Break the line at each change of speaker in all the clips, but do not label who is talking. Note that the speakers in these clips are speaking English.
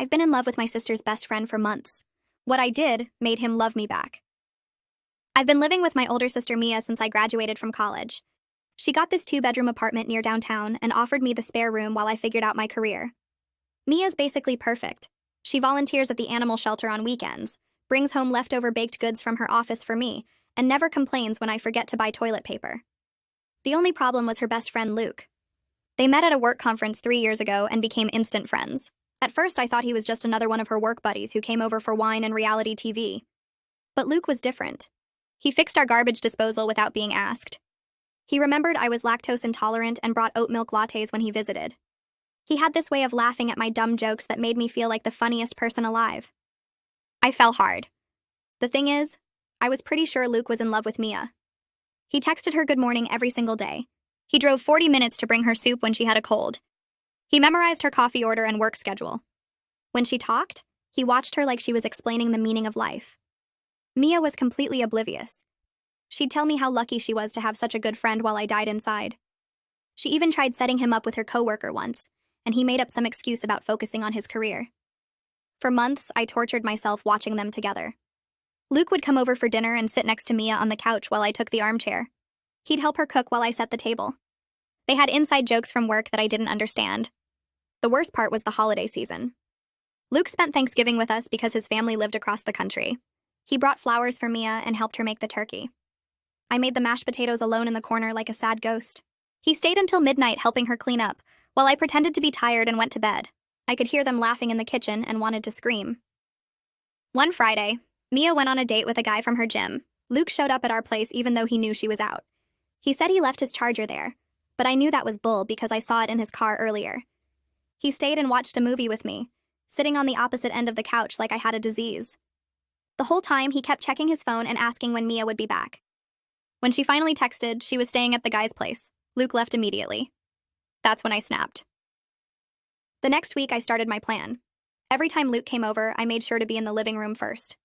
I've been in love with my sister's best friend for months. What I did made him love me back. I've been living with my older sister Mia since I graduated from college. She got this 2-bedroom apartment near downtown and offered me the spare room while I figured out my career. Mia's basically perfect. She volunteers at the animal shelter on weekends, brings home leftover baked goods from her office for me, and never complains when I forget to buy toilet paper. The only problem was her best friend Luke. They met at a work conference 3 years ago and became instant friends. At first, I thought he was just another one of her work buddies who came over for wine and reality TV. But Luke was different. He fixed our garbage disposal without being asked. He remembered I was lactose intolerant and brought oat milk lattes when he visited. He had this way of laughing at my dumb jokes that made me feel like the funniest person alive. I fell hard. The thing is, I was pretty sure Luke was in love with Mia. He texted her good morning every single day. He drove 40 minutes to bring her soup when she had a cold. He memorized her coffee order and work schedule. When she talked, he watched her like she was explaining the meaning of life. Mia was completely oblivious. She'd tell me how lucky she was to have such a good friend while I died inside. She even tried setting him up with her coworker once, and he made up some excuse about focusing on his career. For months, I tortured myself watching them together. Luke would come over for dinner and sit next to Mia on the couch while I took the armchair. He'd help her cook while I set the table. They had inside jokes from work that I didn't understand. The worst part was the holiday season. Luke spent Thanksgiving with us because his family lived across the country. He brought flowers for Mia and helped her make the turkey. I made the mashed potatoes alone in the corner like a sad ghost. He stayed until midnight helping her clean up, while I pretended to be tired and went to bed. I could hear them laughing in the kitchen and wanted to scream. One Friday, Mia went on a date with a guy from her gym. Luke showed up at our place even though he knew she was out. He said he left his charger there, but I knew that was bull because I saw it in his car earlier. He stayed and watched a movie with me, sitting on the opposite end of the couch like I had a disease. The whole time, he kept checking his phone and asking when Mia would be back. When she finally texted, she was staying at the guy's place. Luke left immediately. That's when I snapped. The next week, I started my plan. Every time Luke came over, I made sure to be in the living room first.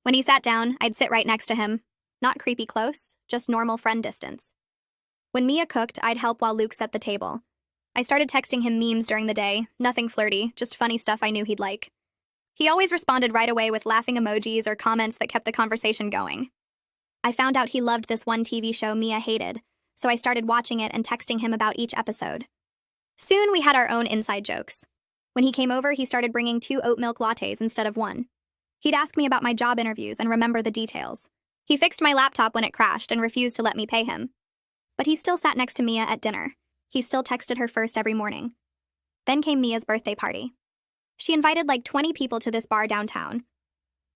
When he sat down, I'd sit right next to him. Not creepy close, just normal friend distance. When Mia cooked, I'd help while Luke set the table. I started texting him memes during the day, nothing flirty, just funny stuff I knew he'd like. He always responded right away with laughing emojis or comments that kept the conversation going. I found out he loved this one TV show Mia hated, so I started watching it and texting him about each episode. Soon we had our own inside jokes. When he came over, he started bringing 2 oat milk lattes instead of 1. He'd ask me about my job interviews and remember the details. He fixed my laptop when it crashed and refused to let me pay him. But he still sat next to Mia at dinner. He still texted her first every morning. Then came Mia's birthday party. She invited like 20 people to this bar downtown.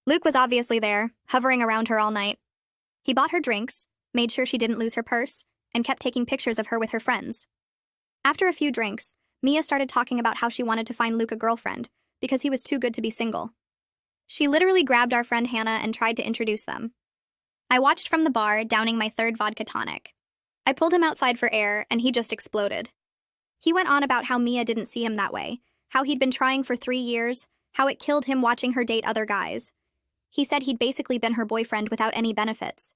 Luke was obviously there, hovering around her all night. He bought her drinks, made sure she didn't lose her purse, and kept taking pictures of her with her friends. After a few drinks, Mia started talking about how she wanted to find Luke a girlfriend because he was too good to be single. She literally grabbed our friend Hannah and tried to introduce them. I watched from the bar, downing my 3rd vodka tonic. I pulled him outside for air, and he just exploded. He went on about how Mia didn't see him that way, how he'd been trying for 3 years, how it killed him watching her date other guys. He said he'd basically been her boyfriend without any benefits.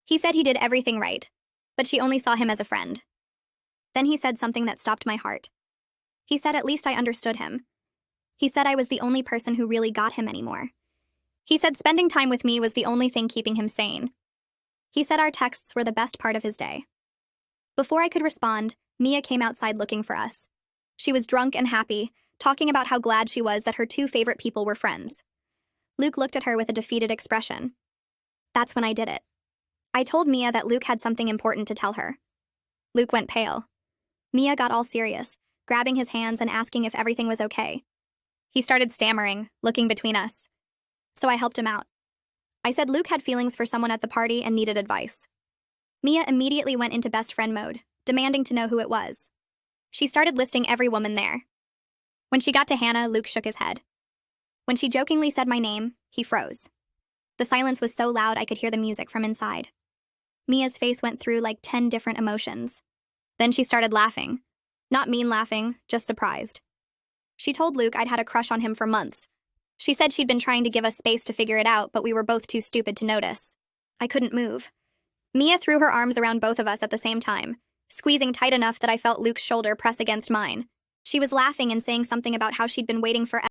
He said he did everything right, but she only saw him as a friend. Then he said something that stopped my heart. He said at least I understood him. He said I was the only person who really got him anymore. He said spending time with me was the only thing keeping him sane. He said our texts were the best part of his day. Before I could respond, Mia came outside looking for us. She was drunk and happy, talking about how glad she was that her 2 favorite people were friends. Luke looked at her with a defeated expression. That's when I did it. I told Mia that Luke had something important to tell her. Luke went pale. Mia got all serious, grabbing his hands and asking if everything was okay. He started stammering, looking between us. So I helped him out. I said Luke had feelings for someone at the party and needed advice. Mia immediately went into best friend mode, demanding to know who it was. She started listing every woman there. When she got to Hannah, Luke shook his head. When she jokingly said my name, he froze. The silence was so loud I could hear the music from inside. Mia's face went through like 10 different emotions. Then she started laughing. Not mean laughing, just surprised. She told Luke I'd had a crush on him for months. She said she'd been trying to give us space to figure it out, but we were both too stupid to notice. I couldn't move. Mia threw her arms around both of us at the same time, squeezing tight enough that I felt Luke's shoulder press against mine. She was laughing and saying something about how she'd been waiting for